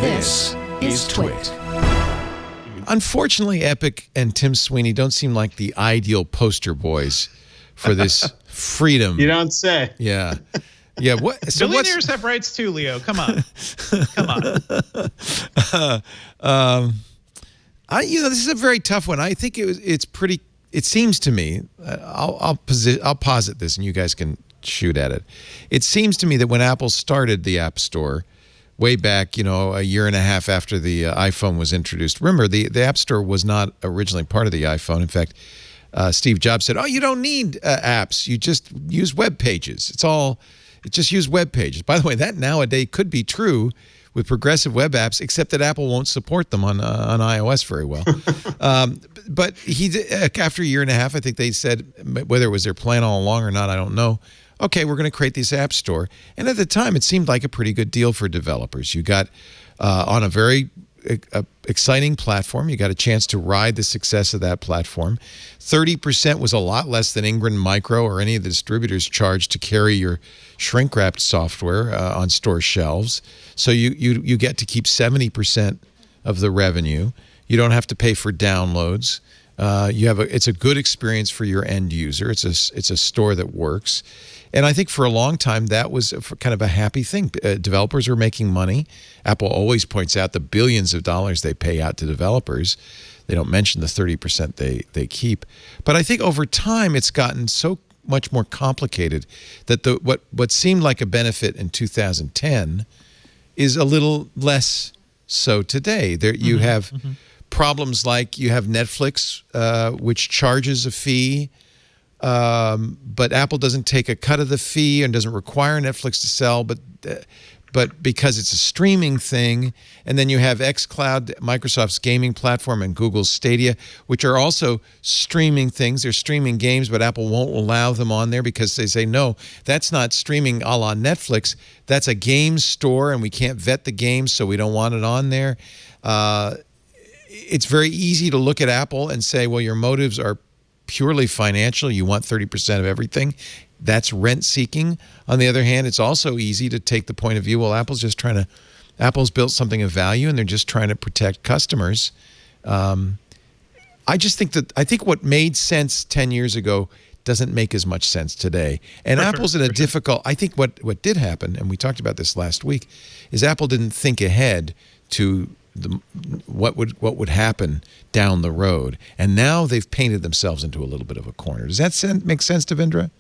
This is TWiT. Unfortunately, Epic and Tim Sweeney don't seem like the ideal poster boys for this freedom. You don't say. Yeah. Yeah. What? So billionaires have rights too, Leo. Come on. Come on. This is a very tough one. I think it's pretty. It seems to me. I'll posit this, and you guys can shoot at it. It seems to me that when Apple started the App Store, way back, a year and a half after the iPhone was introduced. Remember, the App Store was not originally part of the iPhone. In fact, Steve Jobs said, "Oh, you don't need apps. You just use web pages. Just use web pages." By the way, that nowadays could be true with progressive web apps, except that Apple won't support them on iOS very well. But after a year and a half, I think they said, whether it was their plan all along or not, I don't know. Okay, we're going to create this app store. And at the time, it seemed like a pretty good deal for developers. You got on a very exciting platform. You got a chance to ride the success of that platform. 30% was a lot less than Ingram Micro or any of the distributors charged to carry your shrink-wrapped software on store shelves. So you get to keep 70% of the revenue. You don't have to pay for downloads. It's a good experience for your end user. It's a store that works. And I think for a long time, that was kind of a happy thing. Developers were making money. Apple always points out the billions of dollars they pay out to developers. They don't mention the 30% they keep. But I think over time, it's gotten so much more complicated that what seemed like a benefit in 2010 is a little less so today. You have problems like you have Netflix, which charges a fee, but Apple doesn't take a cut of the fee and doesn't require Netflix to sell, but because it's a streaming thing. And then you have xCloud, Microsoft's gaming platform, and Google's Stadia, which are also streaming things. They're streaming games, but Apple won't allow them on there because they say, no, that's not streaming a la Netflix. That's a game store, and we can't vet the games, so we don't want it on there. It's very easy to look at Apple and say, well, your motives are purely financial. You want 30% of everything. That's rent-seeking. On the other hand, it's also easy to take the point of view, well, Apple's built something of value, and they're just trying to protect customers. I think what made sense 10 years ago doesn't make as much sense today. And Apple's in a difficult, I think what did happen, and we talked about this last week, is Apple didn't think ahead to what would happen down the road, and now they've painted themselves into a little bit of a corner. Does that make sense, Devindra?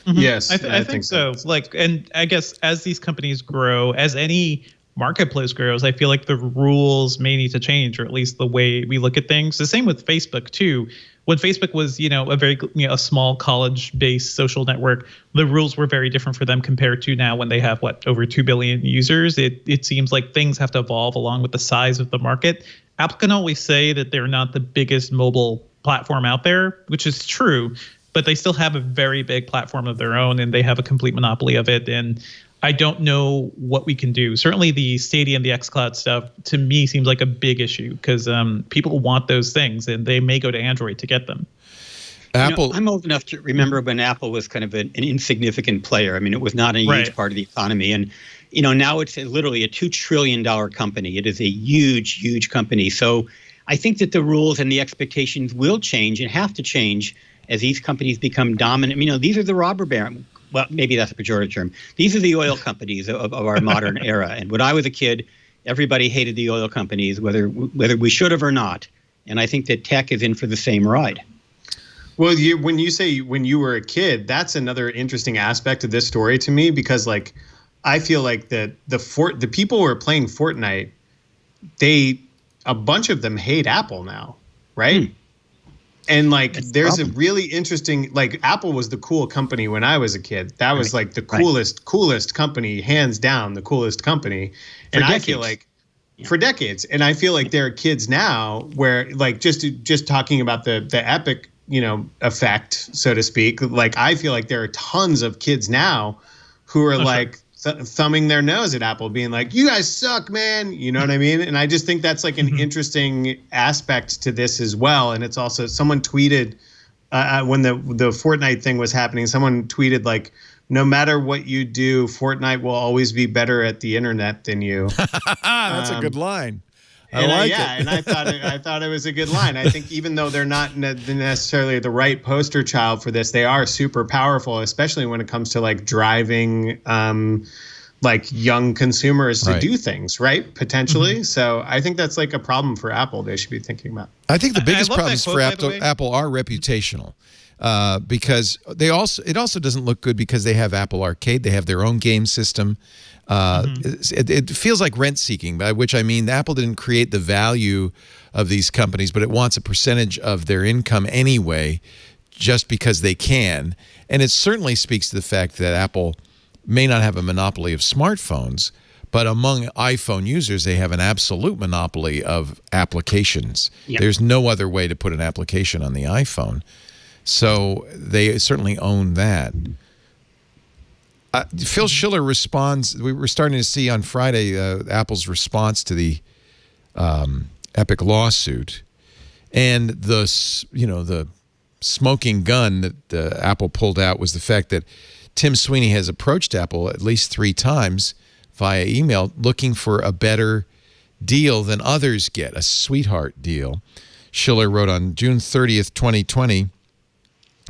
Yes, I think so. And I guess as these companies grow, as any marketplace grows, I feel like the rules may need to change, or at least the way we look at things. The same with Facebook too. When Facebook was, a small college-based social network, the rules were very different for them compared to now when they have, over 2 billion users. It seems like things have to evolve along with the size of the market. Apple can always say that they're not the biggest mobile platform out there, which is true, but they still have a very big platform of their own, and they have a complete monopoly of it. And I don't know what we can do. Certainly the Stadia and the xCloud stuff, to me, seems like a big issue because people want those things, and they may go to Android to get them. Apple. I'm old enough to remember when Apple was kind of an insignificant player. I mean, it was not a huge part of the economy. And, now it's literally a $2 trillion company. It is a huge, huge company. So I think that the rules and the expectations will change and have to change as these companies become dominant. These are the robber baron. Well, maybe that's a pejorative term. These are the oil companies of our modern era. And when I was a kid, everybody hated the oil companies, whether we should have or not. And I think that tech is in for the same ride. Well, when you say when you were a kid, that's another interesting aspect of this story to me, because I feel like the people who are playing Fortnite, a bunch of them hate Apple now, right? And there's a really interesting, Apple was the cool company when I was a kid. That was the coolest company, hands down, the coolest company. And I feel like for decades. And I feel like there are kids now where just talking about the Epic, effect, so to speak. I feel like there are tons of kids now who are thumbing their nose at Apple, being like, you guys suck, man. You know what I mean? And I just think that's an interesting aspect to this as well. And it's also, someone tweeted when the Fortnite thing was happening, someone tweeted no matter what you do, Fortnite will always be better at the internet than you. That's a good line. And I thought it was a good line. I think even though they're not necessarily the right poster child for this, they are super powerful, especially when it comes to like driving like young consumers to do things, right? Potentially. So I think that's like a problem for Apple. They should be thinking about. I think the biggest problems for Apple are reputational. Because it also doesn't look good because they have Apple Arcade. They have their own game system. It feels like rent seeking, by which I mean Apple didn't create the value of these companies, but it wants a percentage of their income anyway, just because they can. And it certainly speaks to the fact that Apple may not have a monopoly of smartphones, but among iPhone users, they have an absolute monopoly of applications. Yep. There's no other way to put an application on the iPhone. So they certainly own that. Phil Schiller responds. We were starting to see on Friday Apple's response to the Epic lawsuit, and the smoking gun that Apple pulled out was the fact that Tim Sweeney has approached Apple at least 3 times via email looking for a better deal than others get, a sweetheart deal. Schiller wrote on June 30th, 2020.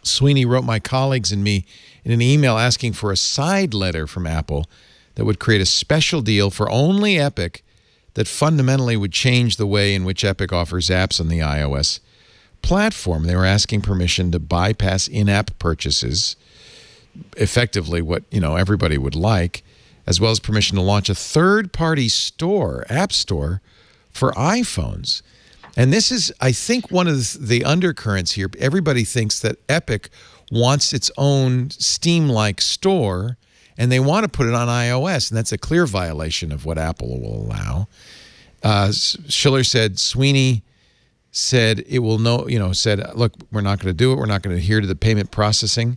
Sweeney wrote my colleagues and me in an email asking for a side letter from Apple that would create a special deal for only Epic that fundamentally would change the way in which Epic offers apps on the iOS platform. They were asking permission to bypass in-app purchases, effectively what everybody would like, as well as permission to launch a third-party store, app store, for iPhones. And this is, I think, one of the undercurrents here. Everybody thinks that Epic wants its own Steam-like store, and they want to put it on iOS, and that's a clear violation of what Apple will allow. Schiller said, Sweeney said it will said, look, we're not going to do it. We're not going to adhere to the payment processing.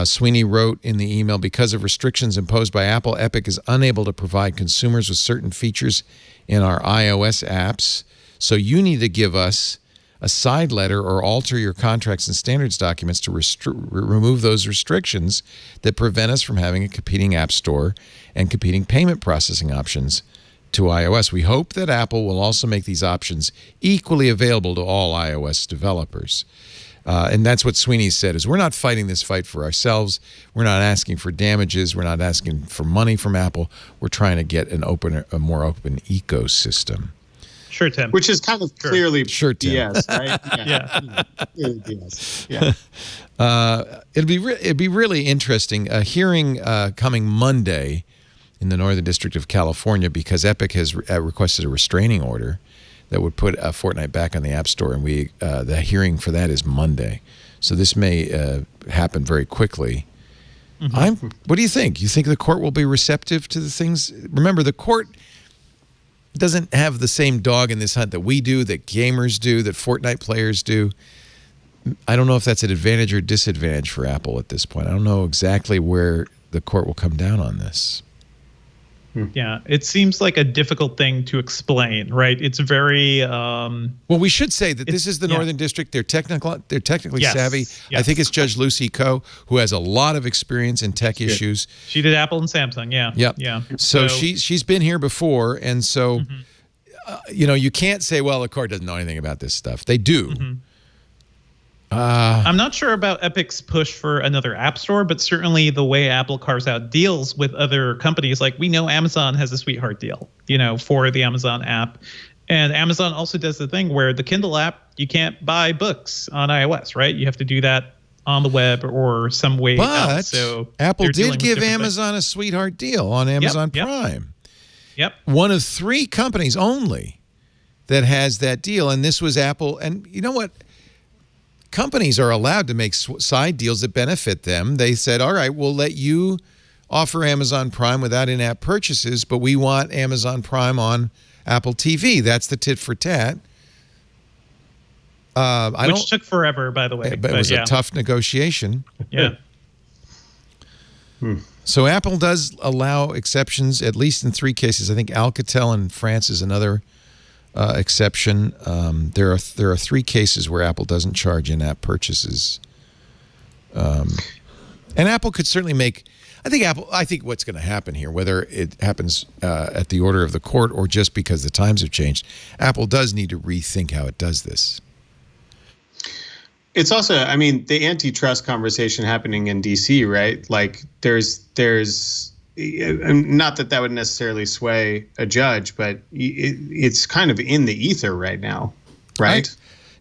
Sweeney wrote in the email, because of restrictions imposed by Apple, Epic is unable to provide consumers with certain features in our iOS apps. So you need to give us a side letter or alter your contracts and standards documents to remove those restrictions that prevent us from having a competing app store and competing payment processing options to iOS. We hope that Apple will also make these options equally available to all iOS developers. And that's what Sweeney said, is we're not fighting this fight for ourselves. We're not asking for damages. We're not asking for money from Apple. We're trying to get a more open ecosystem. Sure, Tim. Which is kind of clearly Tim. BS, right? Yeah. Clearly BS. Yeah. It'd be really interesting. A hearing coming Monday in the Northern District of California, because Epic has requested a restraining order that would put Fortnite back on the App Store, and the hearing for that is Monday. So this may happen very quickly. Mm-hmm. What do you think? You think the court will be receptive to the things? Remember, the court doesn't have the same dog in this hunt that we do, that gamers do, that Fortnite players do. I don't know if that's an advantage or disadvantage for Apple at this point. I don't know exactly where the court will come down on this. Yeah, it seems like a difficult thing to explain, right? It's very well, we should say that this is the Northern District. They're technically savvy. Yes. I think it's Judge Lucy Koh, who has a lot of experience in tech issues. She did Apple and Samsung, yeah. So she's been here before, and so you can't say, well, the court doesn't know anything about this stuff. They do. I'm not sure about Epic's push for another app store, but certainly the way Apple carves out deals with other companies, like we know Amazon has a sweetheart deal, for the Amazon app. And Amazon also does the thing where the Kindle app, you can't buy books on iOS, right? You have to do that on the web or some way else. So Apple did give Amazon a sweetheart deal on Amazon Prime. Yep. One of 3 companies only that has that deal. And this was Apple. And you know what? Companies are allowed to make side deals that benefit them. They said, all right, we'll let you offer Amazon Prime without in-app purchases, but we want Amazon Prime on Apple TV. That's the tit for tat. Which took forever, by the way. But it was a tough negotiation. Yeah. So Apple does allow exceptions, at least in 3 cases. I think Alcatel in France is another exception. There are 3 cases where Apple doesn't charge in-app purchases. And Apple could certainly make. I think what's going to happen here, whether it happens at the order of the court or just because the times have changed, Apple does need to rethink how it does this. It's also, I mean, the antitrust conversation happening in D.C., right? like there's not that would necessarily sway a judge, but it's kind of in the ether right now, right?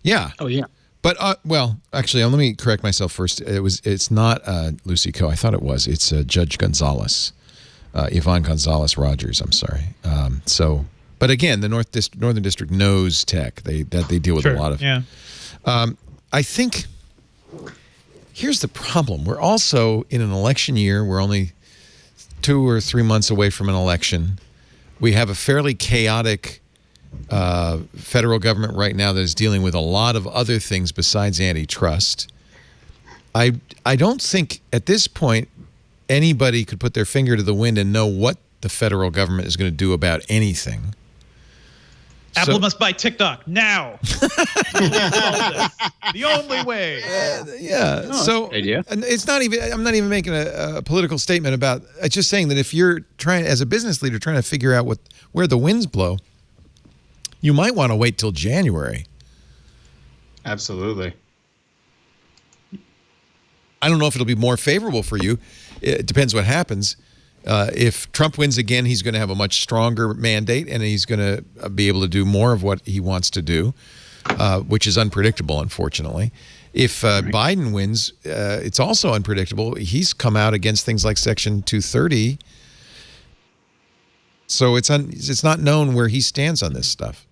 Yeah. Oh, yeah. But, well, actually, let me correct myself first. It's not Lucy Coe. I thought it was. It's Judge Gonzalez, Yvonne Gonzalez-Rogers. I'm sorry. But again, the Northern District knows tech. They deal with a lot of. Yeah. I think here's the problem. We're also in an election year. We're only 2 or 3 months away from an election. We have a fairly chaotic federal government right now that is dealing with a lot of other things besides antitrust. I don't think at this point anybody could put their finger to the wind and know what the federal government is going to do about anything. Apple must buy TikTok now. The only way. Yeah. Idea. And it's not even. I'm not even making a political statement about. I'm just saying that if you're trying, as a business leader, trying to figure out where the winds blow, you might want to wait till January. Absolutely. I don't know if it'll be more favorable for you. It depends what happens. If Trump wins again, he's going to have a much stronger mandate, and he's going to be able to do more of what he wants to do, which is unpredictable, unfortunately. If Biden wins, it's also unpredictable. He's come out against things like Section 230. So it's not known where he stands on this stuff.